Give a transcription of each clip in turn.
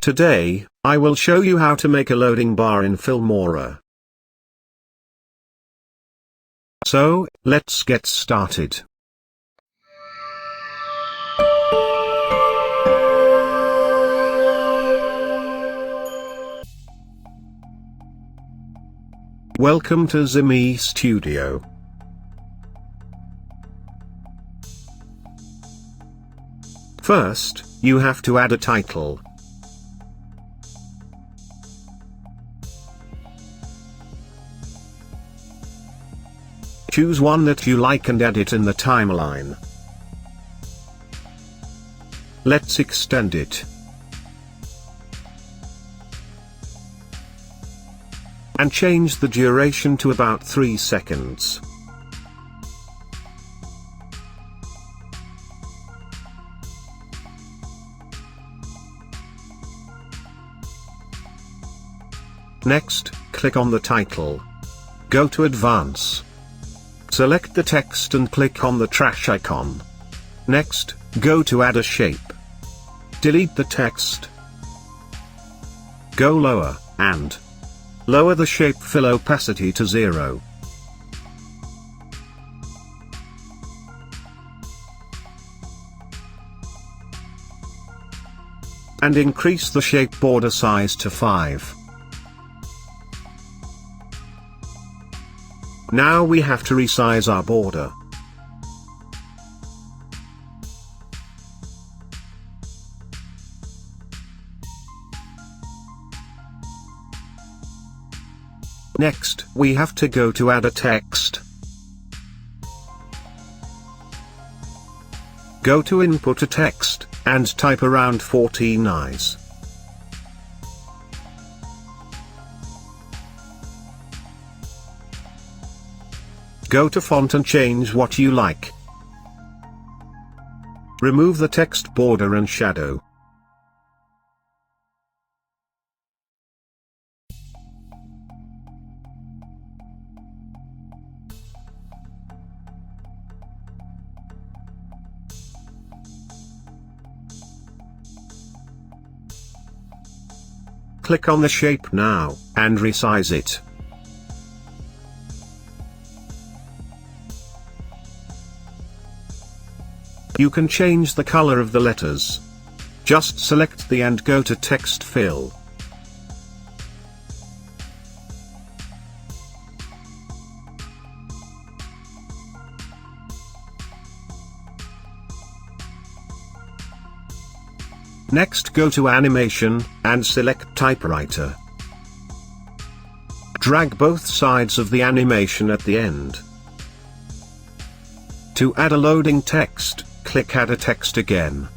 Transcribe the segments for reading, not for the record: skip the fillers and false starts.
Today, I will show you how to make a loading bar in Filmora. So, let's get started. Welcome to Zimi Studio. First, you have to add a title. Choose one that you like and add it in the timeline. Let's extend it. And change the duration to about 3 seconds. Next, click on the title. Go to Advance. Select the text and click on the trash icon. Next, go to Add a Shape. Delete the text. Go lower, and lower the shape fill opacity to 0. And increase the shape border size to 5. Now we have to resize our border. Next, we have to go to Add a Text. Go to Input a Text, and type around 14 eyes. Go to Font and change what you like. Remove the text border and shadow. Click on the shape now, and resize it. You can change the color of the letters. Just select the and go to Text Fill. Next, go to Animation, and select Typewriter. Drag both sides of the animation at the end. To add a loading text, click Add a Text again.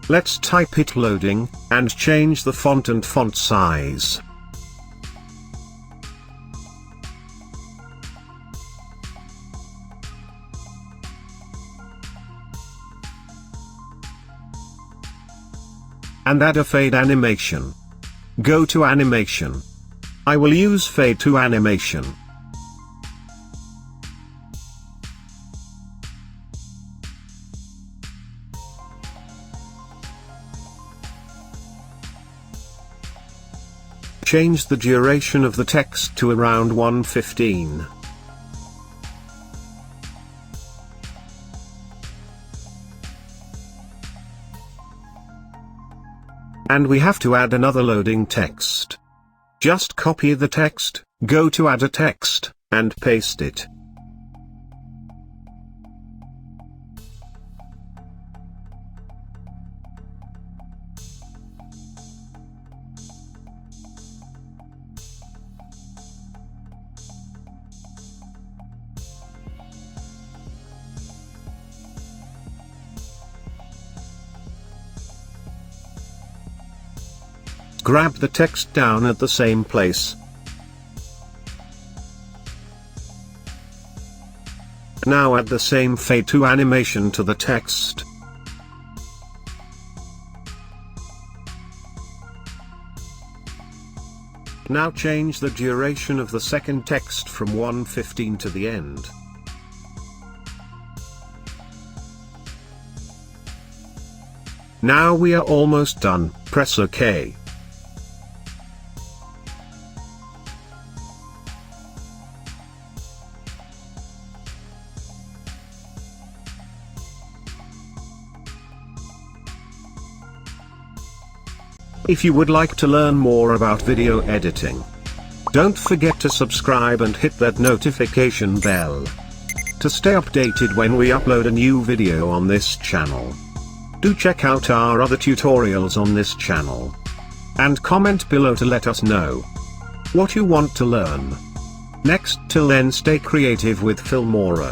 Let's type it loading, and change the font and font size. And add a fade animation. Go to Animation. I will use Fade to Animation. Change the duration of the text to around 1:15. And we have to add another loading text. Just copy the text, go to Add a Text, and paste it. Grab the text down at the same place. Now add the same fade to animation to the text. Now change the duration of the second text from 1:15 to the end. Now we are almost done, press OK. If you would like to learn more about video editing, don't forget to subscribe and hit that notification bell to stay updated when we upload a new video on this channel. Do check out our other tutorials on this channel, and comment below to let us know what you want to learn next. Till then, stay creative with Filmora.